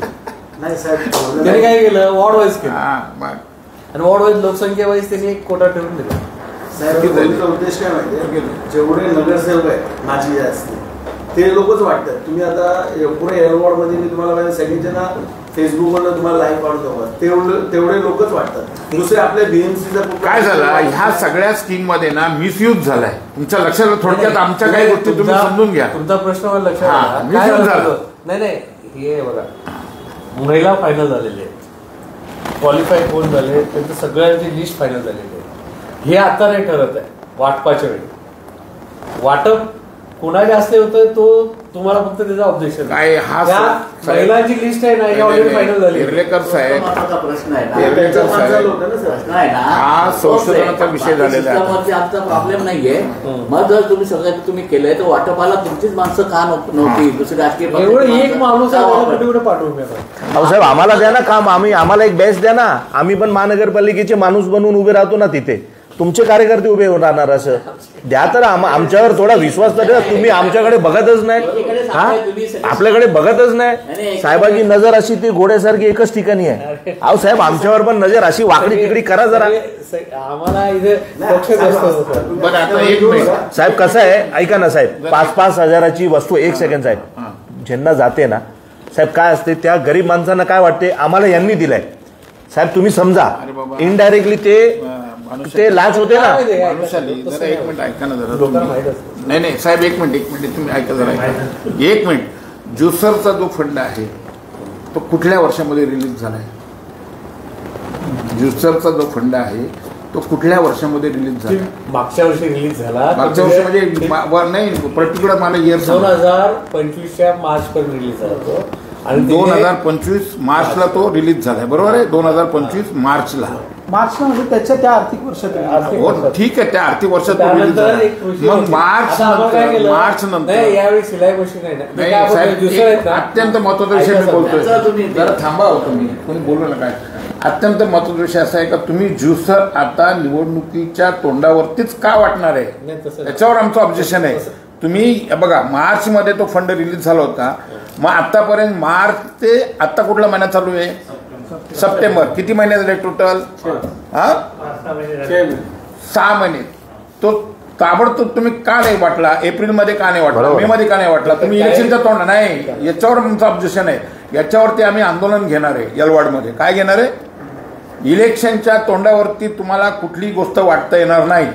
S2: नाही साहेब. त्यांनी काय केलं, वॉर्ड वाईज केलं, आणि वॉर्ड वाईज लोकसंख्या वाईज त्यांनी एक कोटा ठेवून दिला.
S6: उद्देश काय माहितीये, जेवढे नगरसेवक आहेत माझी असते ते लोकच वाटतात. तुम्ही आता पुणे एअरवॉर्ड मध्ये मी तुम्हाला सगळीजना फेसबुकवर तुम्हाला लाईव्ह पाठवतो, तेवढे लोकच वाटतात. दुसरे आपल्या बीएमसीचा
S3: काय झालं, ह्या सगळ्या स्कीम मध्ये ना मिसयूज झालाय. तुमच्या लक्षात, थोडक्यात आमच्या काही गोष्टी तुम्ही समजून घ्या.
S2: तुमचा प्रश्न मला लक्षात
S3: मिसयूज झालं.
S2: नाही, हे बघा, महिला फायनल झालेले आहेत, क्वालिफाय कोण झाले त्यांचं सगळ्यांची लिस्ट फायनल झालेली आहे. हे आता नाही ठरत आहे वाटपाच्या वेळी. वाटप कुणा जास्त होतं तो तुम्हाला फक्त त्याचं ऑब्जेक्शन
S3: काय, हा
S2: महिलांची लिस्ट आहे ना, ऑलरेडी फायनल झाली.
S3: इर्लेकर साहेब,
S4: प्रश्न
S3: आहे हा संशोधनाचा विषय झालेला आहे.
S4: आमचा प्रॉब्लेम नाहीये. मग जर तुम्ही सगळं तुम्ही केलंय तर वाटपाला तुमचीच माणसं का नव्हती? दुसरी राजकीय
S2: एक माणूस पाठवून
S1: साहेब आम्हाला द्या ना काम, आम्हाला एक बॅच द्या ना. आम्ही पण महानगरपालिकेचे माणूस बनवून उभे राहतो ना तिथे. तुमचे कार्यकर्ते उभे राहणार असं द्या तर आमच्यावर थोडा विश्वास तर. तुम्ही आमच्याकडे बघतच नाही, आपल्याकडे बघतच नाही. साहेबांची नजर अशी ती घोड्यासारखी एकच ठिकाणी आहे. अहो साहेब आमच्यावर पण नजर अशी वाकडी तिकडी करा जरा.
S2: आम्हाला इथे
S1: साहेब कसं आहे, ऐका ना साहेब, 5-5 हजाराची वस्तू, 1 सेकंड साहेब, ज्यांना जाते ना साहेब, काय असते त्या गरीब माणसांना काय वाटते, आम्हाला यांनी दिलाय. साहेब तुम्ही समजा इनडायरेक्टली ते लाच होते ना.
S3: एक मिनिट ऐका ना जरा. नाही साहेब, एक मिनिट तुम्ही ऐका जरा. 1 मिनिट. ज्युसरचा जो फंड आहे तो कुठल्या वर्षामध्ये रिलीज झालाय? ज्युसरचा जो फंड आहे तो कुठल्या वर्षामध्ये रिलीज झाला?
S2: मागच्या वर्षी रिलीज झाला.
S3: मागच्या वर्षी म्हणजे नाही, पर्टिक्युलर मला इयर
S2: 2025च्या मार्च पर्यंत रिलीज झाला तो.
S3: आणि 2025 मार्चला तो रिलीज झालाय, बरोबर आहे? 2025 मार्चला
S5: म्हणजे त्याच्या त्या आर्थिक वर्षात.
S3: ठीक आहे, त्या आर्थिक वर्षात मग मार्च नंतर
S2: यावेळी सिलाई मशीन आहे
S3: ना. अत्यंत महत्वाचा विषय मी बोलतोय, जरा थांबा होतो मी, कोणी बोलू नका. अत्यंत महत्वाचा विषय असा आहे का तुम्ही ज्युसर आता निवडणुकीच्या तोंडावरतीच का वाटणार आहे, त्याच्यावर आमचं ऑब्जेक्शन आहे. तुम्ही बघा, मार्च मध्ये तो फंड रिलीज झाला होता. मग आतापर्यंत मार्च ते आता कुठला महिना चालू आहे? सप्टेंबर. किती महिने झाले टोटल? 6 महिने. तो ताबडतोब तुम्ही का नाही वाटला? एप्रिलमध्ये का नाही वाटला? मे मध्ये का नाही वाटला? तुम्ही इलेक्शनच्या तोंड नाही, याच्यावर आमचं ऑब्जेक्शन आहे. याच्यावरती आम्ही आंदोलन घेणार आहे. यलवाडमध्ये काय घेणार आहे? इलेक्शनच्या तोंडावरती तुम्हाला कुठली गोष्ट वाटता येणार नाही,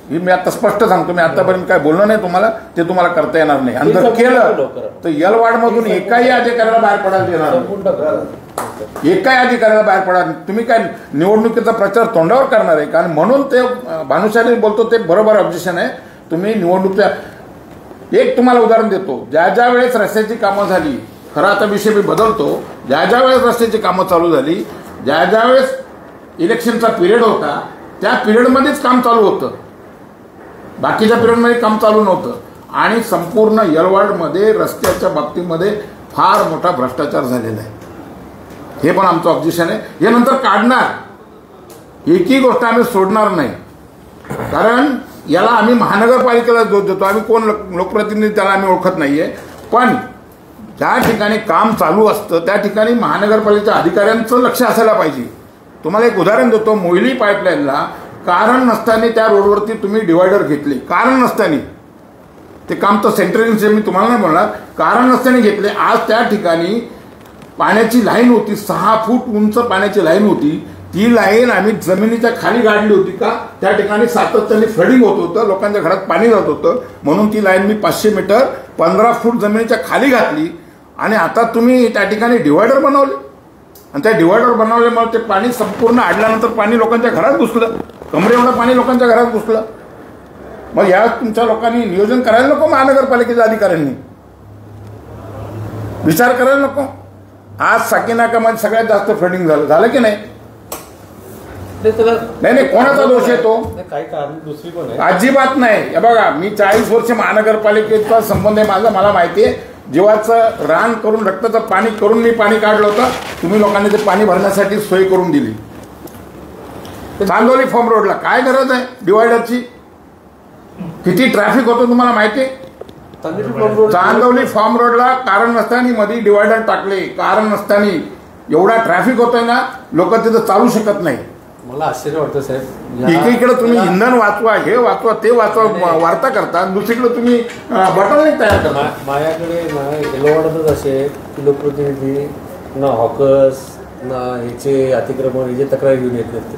S3: ही मी आता स्पष्ट सांगतो. मी आतापर्यंत काय बोललो नाही तुम्हाला, ते तुम्हाला करता येणार नाही. आणि जर केलं तर यलवाडमधून एकाही अधिकाऱ्याला बाहेर पडायला देणार नाही. एकाही अधिकाऱ्याला बाहेर पडा. तुम्ही काय निवडणुकीचा प्रचार तोंडावर करणार आहे? कारण म्हणून ते भानुशाली बोलतो ते बरोबर ऑब्जेक्शन आहे. तुम्ही निवडणुकीच्या एक तुम्हाला उदाहरण देतो. ज्या वेळेस रस्त्याची कामं झाली, खरं आता विषय मी बदलतो, ज्या वेळेस रस्त्याची कामं चालू झाली, ज्या वेळेस इलेक्शनचा पिरियड होता, त्या पिरियडमध्येच काम चालू होतं. बाकीच्या पिरियडमध्ये काम चालू नव्हतं. आणि संपूर्ण येरवाडमध्ये रस्त्याच्या बाबतीमध्ये फार मोठा भ्रष्टाचार झालेला आहे. हे पण आमचं ऑब्जेक्शन आहे. हे नंतर काढणार, एकही गोष्ट आम्ही सोडणार नाही. कारण याला आम्ही महानगरपालिकेला दोष देतो. आम्ही कोण लोकप्रतिनिधी त्याला आम्ही ओळखत नाहीये. पण ज्या ठिकाणी काम चालू असतं त्या ठिकाणी महानगरपालिकेच्या अधिकाऱ्यांचं लक्ष असायला पाहिजे. तुम्हाला एक उदाहरण देतो. मोहिली पाईपलाईनला कारण नसताना त्या रोडवरती तुम्ही डिवायडर घेतले, कारण नसताना. ते काम तर सेंट्रल मी तुम्हाला नाही बोलणार, कारण नसताना घेतले. आज त्या ठिकाणी पाण्याची लाईन होती, 6 फूट उंच पाण्याची लाईन होती. ती लाईन आम्ही जमिनीच्या खाली गाडली होती का त्या ठिकाणी सातत्याने फ्लडिंग होत होतं, लोकांच्या घरात पाणी जात होतं. म्हणून ती लाईन मी 500 मीटर 15 फूट जमिनीच्या खाली घातली. आणि आता तुम्ही त्या ठिकाणी डिवायडर बनवले आणि त्या डिवायडर बनवल्यामुळे ते पाणी संपूर्ण आडल्यानंतर पाणी लोकांच्या घरात घुसलं. कमरे एवढं पाणी लोकांच्या घरात घुसलं. मग या तुमच्या लोकांनी नियोजन करायला नको? महानगरपालिकेच्या अधिकाऱ्यांनी विचार करायला नको? आज साकीनाकामध्ये सगळ्यात जास्त फ्लडिंग झालं की नाही? नाही, कोणाचा दोष आहे तो?
S2: काही कारण दुसरी पण आहे.
S3: अजिबात नाही. हे बघा, मी 40 वर्ष महानगरपालिकेचा संबंध आहे माझा. मला माहिती आहे जीवाचं रान करून रक्ताचं पाणी करून मी पाणी काढलं होतं. तुम्ही लोकांनी ते पाणी भरण्यासाठी सोय करून दिली. चांदोली फॉर्म रोडला काय गरज आहे डिवायडरची? किती ट्रॅफिक होतं तुम्हाला माहिती आहे? चांदोली फॉर्म रोडला कारण नसताना मध्ये डिवायडर टाकले. कारण नसताना एवढा ट्रॅफिक होतोय ना, लोक तिथं चालू शकत नाही.
S2: मला आश्चर्य वाटतं साहेब,
S3: एकीकडे तुम्ही इंधन वाचवा, हे वाचवा, ते वाचवा, वार्ता करता, दुसरीकडे तुम्ही बॉटल तयार करता.
S2: माझ्याकडे येलोवाड्यातच असे लोकप्रतिनिधी ना हॉकर्स ना ह्याचे अतिक्रमण ह्याचे तक्रार घेऊन येत नसते.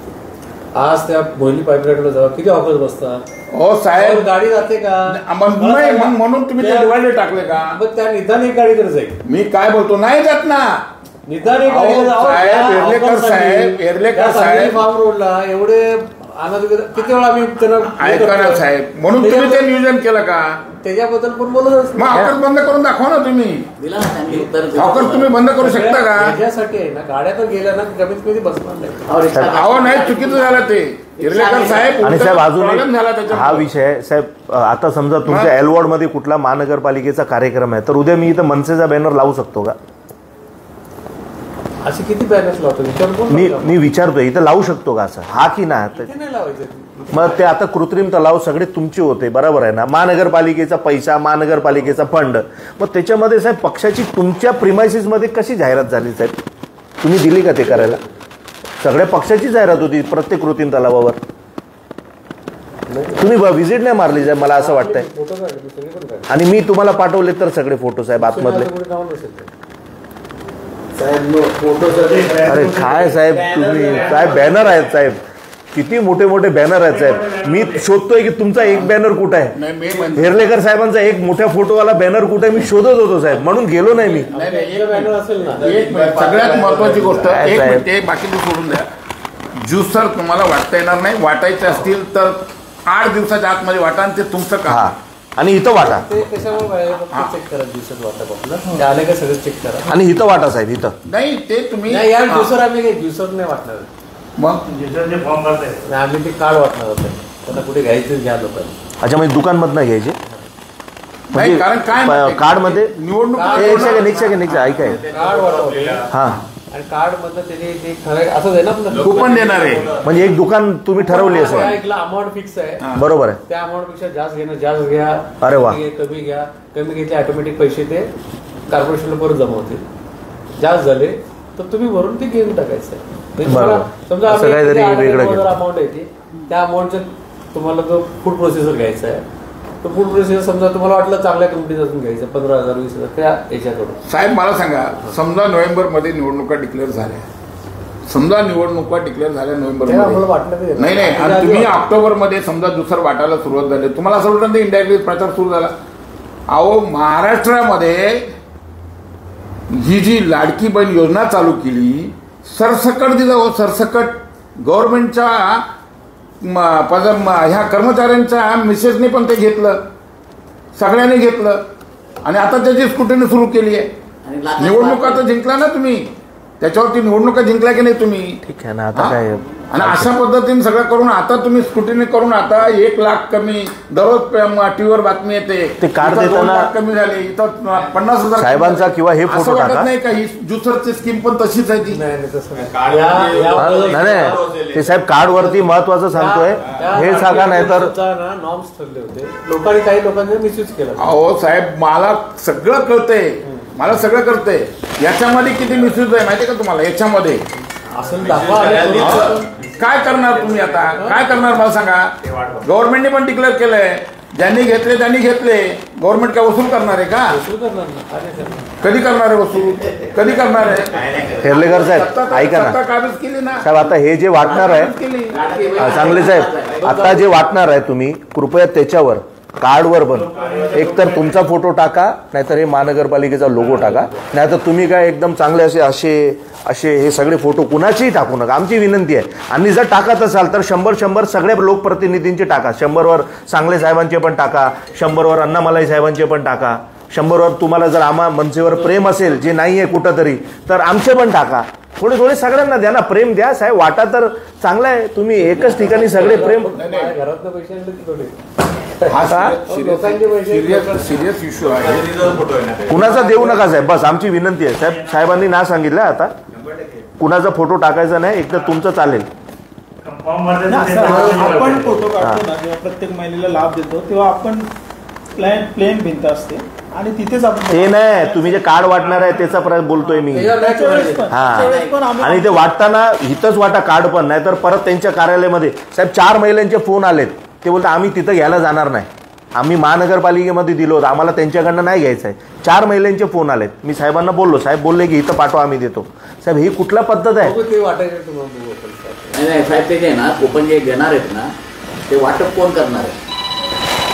S2: आज त्या मोहिनी पाईपलाईनला जावा, किती हॉकर्स बसतात.
S3: हो साहेब,
S2: गाडी जाते का?
S3: म्हणून तुम्ही ते डिवायडर टाकले का?
S2: मग त्या निदान एक गाडीकडे जाईल.
S3: मी काय बोलतो, नाही जात ना
S2: निदान एक
S3: एर्लेकर साहेब
S2: फार्म रोडला एवढे किती वेळा आम्ही
S3: ऐका ना साहेब, म्हणून तुम्ही ते नियोजन केलं का?
S2: त्याच्याबद्दल पण बोलत
S3: मग हॉकर बंद करून दाखवा ना तुम्ही.
S4: दिला ना त्यांनी उत्तर.
S3: हॉकर तुम्ही बंद करू शकता का?
S2: त्याच्यासाठी आहे ना, गाड्या तर गेल्या ना कमीत कमी बसणार नाही.
S3: अहो नाही, चुकीचं झालं ते एर्लेकर साहेब.
S1: आणि साहेब अजून
S3: झाला
S1: हा विषय साहेब, आता समजा तुमच्या एलवॉर्ड मध्ये कुठला महानगरपालिकेचा कार्यक्रम आहे तर उद्या मी इथं मनसेचा बॅनर लावू शकतो का?
S2: असे किती बॅनर्स लावतो
S1: मी विचारतोय, इथं लावू शकतो का असं? हा की नाही
S2: लावायचं?
S1: मग ते आता कृत्रिम तलाव सगळे तुमचे होते, बरोबर आहे ना? महानगरपालिकेचा पैसा, महानगरपालिकेचा फंड, मग त्याच्यामध्ये साहेब पक्षाची तुमच्या प्रिमायसिस मध्ये कशी जाहिरात झाली साहेब? तुम्ही दिली का ते करायला? सगळ्या पक्षाची जाहिरात होती प्रत्येक कृत्रिम तलावावर. तुम्ही व्हिजिट नाही मारली साहेब, मला असं वाटतंय. आणि मी तुम्हाला पाठवले तर सगळे फोटो साहेब आतमधले. अरे काय साहेब, तुम्ही काय बॅनर आहेत साहेब, किती मोठे मोठे बॅनर आहेत साहेब. मी शोधतोय की तुमचा एक बॅनर कुठं आहे, हेर्लेकर साहेबांचा एक मोठ्या फोटोवाला बॅनर कुठे आहे, मी शोधत होतो साहेब, म्हणून गेलो नाही मी.
S3: सगळ्यात महत्वाची गोष्ट बाकीचं सोडून द्या. ज्यूसर तुम्हाला वाटता येणार नाही, वाटायचे असतील तर 8 दिवसाच्या आतमध्ये वाटा, आणि ते तुमचं काम.
S1: आणि इथं वाटा,
S2: चेक करा दिवसात वाटा आले का सगळं चेक करा.
S1: आणि इथं वाटा साहेब, इथं
S3: नाही ते तुम्ही
S2: यार दिवसावर आम्ही काही दिवसावर नाही वाटणार.
S3: मग
S2: आम्ही ते कार्ड वाटणार होतं, त्यांना कुठे घ्यायचं घ्या लोकांनी.
S1: अच्छा, म्हणजे दुकानमधनं घ्यायचे
S3: नाही, कारण काय
S1: कार्ड मध्ये
S3: निवडणूक
S1: ऐकाय
S2: कार्ड वाटवलं.
S1: हा,
S2: आणि कार्ड मधलं त्याने ते ठराव असंच आहे ना,
S3: कुपन देणार आहे.
S1: म्हणजे एक दुकान तुम्ही ठरवली असेल,
S2: अमाऊंट फिक्स आहे,
S1: बरोबर आहे.
S2: त्या अमाऊंट पेक्षा जास्त घेणं, जास्त घ्या,
S1: अरे वा,
S2: कमी घ्या, कमी घेतले ऑटोमॅटिक पैसे ते कॉर्पोरेशनला परत जमा होतील. जास्त झाले तर तुम्ही भरून ते घेऊन टाकायचं. समजा अमाऊंट आहे ती, त्या अमाऊंटचं तुम्हाला तो फूड प्रोसेसर घ्यायचा आहे, तो फूड प्रोसेसर समजा तुम्हाला वाटलं चांगल्या कंपनीत अजून घ्यायचं 15,000 20,000 त्या याच्याकडून.
S3: साहेब मला सांगा, समजा नोव्हेंबरमध्ये निवडणुका डिक्लेअर झाल्या, समजा निवडणुका डिक्लेअर झाल्या नोव्हेंबर
S2: वाटलं
S3: नाही, आणि तुम्ही ऑक्टोबरमध्ये समजा दुसरं वाटायला सुरुवात झाली, तुम्हाला असं वाटतं इंडायरेक्टली प्रचार सुरू झाला. अहो महाराष्ट्रामध्ये ही जी लाडकी बहीण योजना चालू केली, सरसकट दिलं हो, सरसकट. गव्हर्नमेंटच्या ह्या कर्मचाऱ्यांच्या मिसेसने पण ते घेतलं, सगळ्यांनी घेतलं, आणि आता त्याची स्क्रुटिनी सुरू केली आहे. निवडणुका तर जिंकला ना तुम्ही, त्याच्यावरती निवडणुका जिंकल्या की नाही तुम्ही?
S1: ठीक आहे ना, आता काय
S3: आणि अशा पद्धतीने सगळं करून आता तुम्ही स्क्रुटिनी करून आता 1 लाख कमी, दररोज टीव्हीवर बातमी येते,
S1: ते कार्ड
S3: इथं 2
S1: देताना-
S3: लाख कमी झाले, इथं 50,000
S1: साहेबांचा किंवा हे
S3: असं
S1: फोटो
S3: वाटत
S1: टाका.
S3: नाही का ही जुसरची स्कीम पण तशीच आहे ती?
S2: नाही तसं नाही.
S1: नाही ते साहेब कार्डवरती महत्वाचं सांगतोय, हे सांगा नाही तर
S2: नॉर्म्स ठरले होते, लोकांनी काही लोकांनी मिसयूज केला.
S3: अहो साहेब, मला सगळं कळतंय, मला सगळं कळतंय. याच्यामध्ये किती मिसयूज आहे माहितीये का तुम्हाला? याच्यामध्ये
S2: असं दाखवा आणि
S3: काय करणार तुम्ही आता? काय करणार मला सांगा? गव्हर्नमेंटने पण डिक्लेअर केलंय, ज्यांनी घेतले त्यांनी घेतले. गव्हर्नमेंट काय वसूल करणार आहे का?
S2: वसूल करणार ना.
S3: कधी करणार आहे वसूल? कधी करणार आहे?
S1: हेर्लेकर साहेब ऐका ना
S3: काबीज केली ना
S1: साहेब, आता हे जे वाटणार आहे
S3: केली.
S1: चांगले साहेब, आता जे वाटणार आहे तुम्ही कृपया त्याच्यावर कार्डवर पण एकतर तुमचा फोटो टाका, नाहीतर हे महानगरपालिकेचा लोगो टाका. नाहीतर तुम्ही काय एकदम चांगले असे असे असे हे सगळे फोटो कुणाचेही टाकू नका, आमची विनंती आहे. आणि जर टाकत असाल तर 100 सगळ्या लोकप्रतिनिधींचे टाका. 100वर चांगले साहेबांचे पण टाका, 100वर अण्णामलाई साहेबांचे पण टाका, 100वर तुम्हाला जर आम्हा मनसेवर प्रेम असेल जे नाही आहे कुठंतरी तर आमचे पण टाका. थोडे थोडे सगळ्यांना द्या ना, प्रेम द्या साहेब. वाटा तर चांगला आहे, तुम्ही एकच ठिकाणी सगळे प्रेम.
S2: घरात पैसे आणले की थोडे
S3: सिरियस इश्यू आहे.
S1: कुणाचा देऊ नका साहेब, बस आमची विनंती आहे साहेब. साहेबांनी ना सांगितलं आता कुणाचा फोटो टाकायचा नाही, एकतर तुमचं चालेल.
S5: आपण फोटो काढतो ना, जेव्हा प्रत्येक महिलेला लाभ देतो तेव्हा आपण प्लेन भिंत असते आणि तिथेच आपण
S1: ते नाही, तुम्ही जे कार्ड वाटणार आहे त्याचा बोलतोय मी. हा, आणि ते वाटताना इथंच वाटा कार्ड पण, नाही तर परत त्यांच्या कार्यालयामध्ये साहेब 4 महिलांचे फोन आलेत. ते बोलतात आम्ही तिथं घ्यायला जाणार नाही, आम्ही महानगरपालिकेमध्ये दिलो होतं, आम्हाला त्यांच्याकडनं नाही घ्यायचं आहे. 4 महिलांचे फोन आलेत. मी साहेबांना बोललो, साहेब बोलले की इथं पाठवा, आम्ही देतो. साहेब ही कुठला पद्धत आहे?
S2: ते वाटायचं तुम्हाला.
S4: नाही साहेब, ते जे ना कुपन जे घेणार आहेत ना ते वाटप कोण करणार आहे?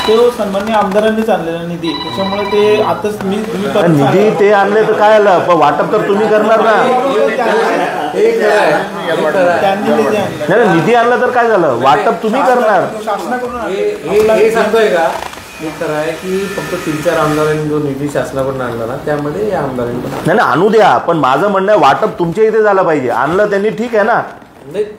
S5: तो सन्मान्य आमदारांनीच आणलेला निधी, त्याच्यामुळे ते आताच
S1: निधी ते आणले तर काय आलं, पण वाटप तर तुम्ही करणार ना.
S5: त्यांनी निधी आणला.
S1: नाही, निधी आणला तर काय झालं, वाटप तुम्ही करणार.
S5: शासनाकडून
S2: हे सांगतोय का मी खरं आहे की फक्त 3-4 आमदारांनी जो निधी शासनाकडून आणला ना त्यामध्ये या आमदारांनी
S1: नाही ना, आणू द्या, पण माझं म्हणणं आहे वाटप तुमच्या इथे झालं पाहिजे. आणलं त्यांनी ठीक आहे ना,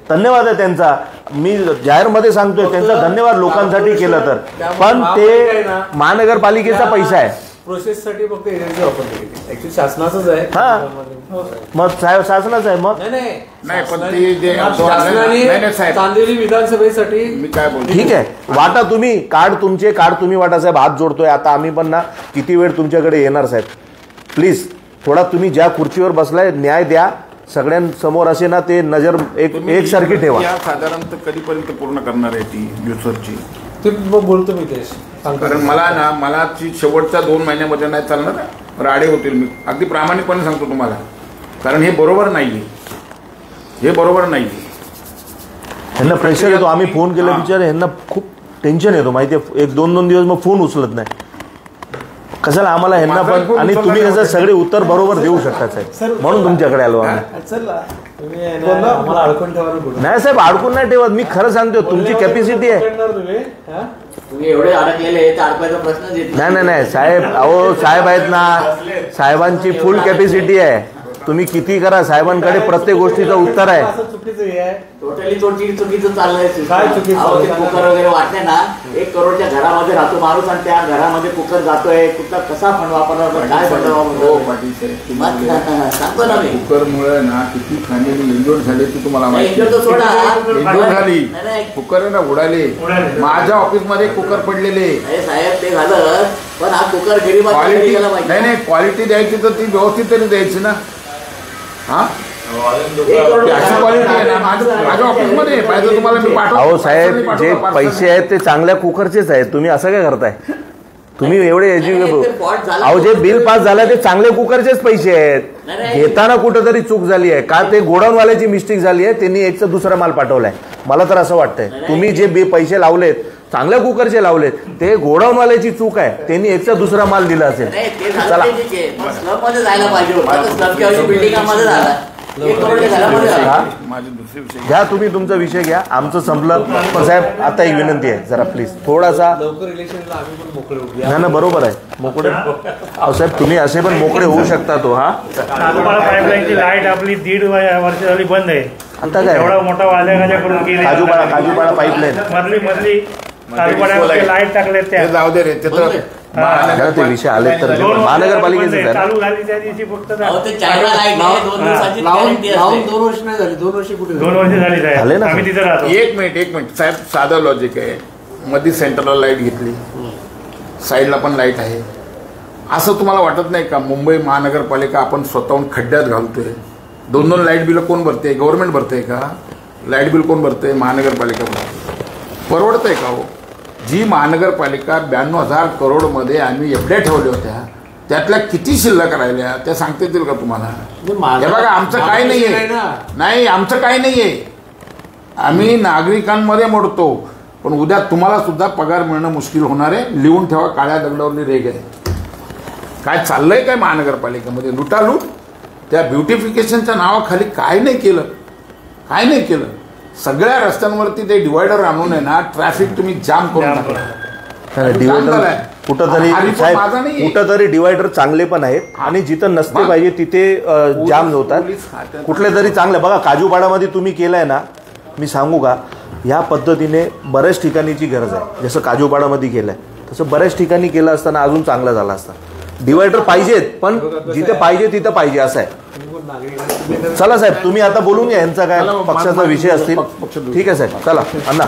S1: धन्यवाद आहे त्यांचा. मी जाहीरमध्ये सांगतोय त्यांचा धन्यवाद लोकांसाठी केलं तर. पण ते महानगरपालिकेचा पैसा आहे,
S2: प्रोसेससाठी फक्त एजन्सी वापरली गेली. ऍक्च्युली शासनाचंच आहे.
S1: मग साहेब शासनाचं आहे. मग
S3: नाही पण ते जे
S2: शासनाने
S3: साहेब
S2: चांदेली विधानसभेसाठी
S3: मी काय बोलतो,
S1: ठीक आहे, वाटा तुम्ही कार्ड, तुमचे कार्ड तुम्ही वाटा साहेब. हात जोडतोय आता आम्ही पण ना, किती वेळ तुमच्याकडे येणार साहेब. प्लीज थोडा तुम्ही ज्या खुर्चीवर बसलाय न्याय द्या सगळ्यांसमोर, असे ना ते नजर एकसारखी ठेवा.
S3: या साधारणतः कधीपर्यंत पूर्ण करणार आहे ती युसरची?
S2: ते बोलतो मी ते
S3: कारण मला शेवटच्या 2 महिन्यामध्ये नाही चालणार, राडे होतील. मी अगदी प्रामाणिकपणे सांगतो तुम्हाला, कारण हे बरोबर नाहीये, हे बरोबर नाहीये.
S1: ह्यांना प्रेशर येतो. आम्ही फोन केलं बिचारे, ह्यांना खूप टेन्शन येतो माहिती आहे. 1-2 दिवस मग फोन उचलत नाही. कशाला आम्हाला ह्यांना पण, आणि तुम्ही कसं सगळे उत्तर बरोबर देऊ शकता साहेब, म्हणून तुमच्याकडे आलो आम्ही.
S2: मला अडकून ठेवायला
S1: नाही साहेब, अडकून नाही ठेवत, मी खरं सांगतो, तुमची कॅपॅसिटी आहे.
S4: तुम्ही एवढे अडकलेले तर अडकायचा प्रश्नच येत
S1: नाही नाही साहेब, अहो साहेब आहेत ना, साहेबांची फुल कॅपॅसिटी आहे. तुम्ही किती करा, साहेबांकडे प्रत्येक गोष्टीचं उत्तर आहे.
S2: चुकीचं हे आहे.
S4: टोटली चुकीचं चाललंय.
S2: काय चुकीचं?
S4: अहो, ते कुकर वगैरे वाटले ना, 1 करोडच्या घरामध्ये राहतो माणूस आणि त्या घरामध्ये कुकर जातोय, कुठला कसा फंड वापरला, काय फंड वापरला सांगतो ना मी.
S3: कुकरमुळे ना किती फॅमिली इंजोर्ड झाले ते तुम्हाला माहिती
S4: इंजोर्ड तर सोडा.
S3: इंजोर्ड झाली,
S4: नाही.
S3: कुकर ना उडाले. माझ्या ऑफिसमध्ये कुकर पडलेले.
S4: अरे साहेब, ते झालं, पण हा कुकर गरीबाला
S3: क्वालिटी
S4: गेला पाहिजे.
S3: नाही क्वालिटी द्यायची तर ती व्यवस्थित तरी द्यायची ना. हा, अशी क्वालिटी आहे ना माझ्या ऑफिसमध्ये पाहिजे तुम्हाला मी पाठवतो.
S1: अहो साहेब, जे पैसे आहेत ते चांगल्या कुकरचेच आहेत. तुम्ही असं काय करताय? तुम्ही एवढे अहो जे बिल पास झालं ते चांगले कुकरचेच पैसे आहेत. घेताना कुठंतरी चूक झाली आहे का, ते गोडाऊनवाल्याची मिस्टेक झाली आहे, त्यांनी एकचा दुसरा माल पाठवलाय. मला तर असं वाटतंय तुम्ही जे पैसे लावलेत चांगल्या कुकरचे लावलेत, ते गोडाऊनवाल्याची चूक आहे, त्यांनी एकचा दुसरा माल दिला असेल.
S4: स्लम मध्ये जायला पाहिजे होतं, स्लम बिल्डिंगामध्ये झाला. 1 करोडच्या घरामध्ये झालं.
S1: हा?
S3: माझे दुसरे विषय
S1: घ्या तुम्ही तुमचा विषय घ्या, आमचं संपलं. पण साहेब आता एक विनंती आहे, जरा प्लीज थोडासा.
S7: लवकर इलेक्शनला आम्ही पण मोकळे होऊ.
S1: नाही ना, बरोबर आहे, मोकळे. अहो साहेब तुम्ही असे पण मोकळे होऊ शकता तो. हा
S8: काजूपाडा पाईपलाईनची लाईट आपली 1.5 वर्ष झाली बंद आहे.
S1: आता काय
S8: एवढा मोठा वाल्याकडून केली.
S1: काजूपाडा पाईपलाईन
S8: मधली काजूपाड्यामध्ये लाईट टाकल्यात त्या.
S3: ते जाऊ दे रे, ते तर
S1: ते विषय आले तर महानगरपालिकेचं आहे ना.
S8: चालू झाली त्या दिवशी फक्त
S4: अहो, ते चायना लाईट आहे, 2 दिवसाची guarantee असते.
S7: लावून 2 वर्ष नाही झाली, 2 वर्ष कुठे
S8: 2 वर्ष झाली
S1: झाले
S8: साहेब.
S1: ना.
S8: आम्ही तिथे राहतो.
S3: एक मिनिट साहेब, साधं लॉजिक आहे. मध्ये सेंटरला लाईट घेतली, साईडला पण लाईट आहे. असं तुम्हाला वाटत नाही का मुंबई महानगरपालिका आपण स्वतःहून खड्ड्यात घालतोय? 2 लाईट बिल कोण भरते? गव्हर्नमेंट भरते का? लाईट बिल कोण भरते? महानगरपालिका भरते. परवडतंय का हो? जी महानगरपालिका 92,000 करोडमध्ये आम्ही एवढ्या ठेवल्या होत्या, त्यातल्या किती शिल्लक राहिल्या त्या सांगता येतील का तुम्हाला? हे बघा, आमचं काही नाहीये. नाही, आमचं काही नाहीये. आम्ही नागरिकांमध्ये मोडतो, पण उद्या तुम्हाला सुद्धा पगार मिळणं मुश्किल होणार आहे. लिहून ठेवा, काळ्या दगडावरली रेग आहे. काय चाललंय काय महानगरपालिकेमध्ये? लुटालूट. त्या ब्युटिफिकेशनच्या नावाखाली काय नाही केलं. सगळ्या रस्त्यांवरती ते डिवायडर आणून आहे ना, ट्रॅफिक तुम्ही जाम करून टाकलं.
S1: डिवायडर कुठंतरी डिवायडर चांगले पण आहेत, आणि जिथं नसते पाहिजे तिथे जाम होतात. कुठले तरी चांगले बघा, काजूपाडामध्ये तुम्ही केलंय ना, मी सांगू का, या पद्धतीने बऱ्याच ठिकाणीची गरज आहे. जसं काजूपाडामध्ये केलंय तसं बऱ्याच ठिकाणी केलं असताना अजून चांगलं झालं असतं. डिवायडर पाहिजेत, पण जिथे पाहिजे तिथं पाहिजे असं आहे. चला साहेब, तुम्ही आता बोलून घ्या यांचा काय पक्षाचा विषय असतील. ठीक आहे साहेब, चला अण्णा.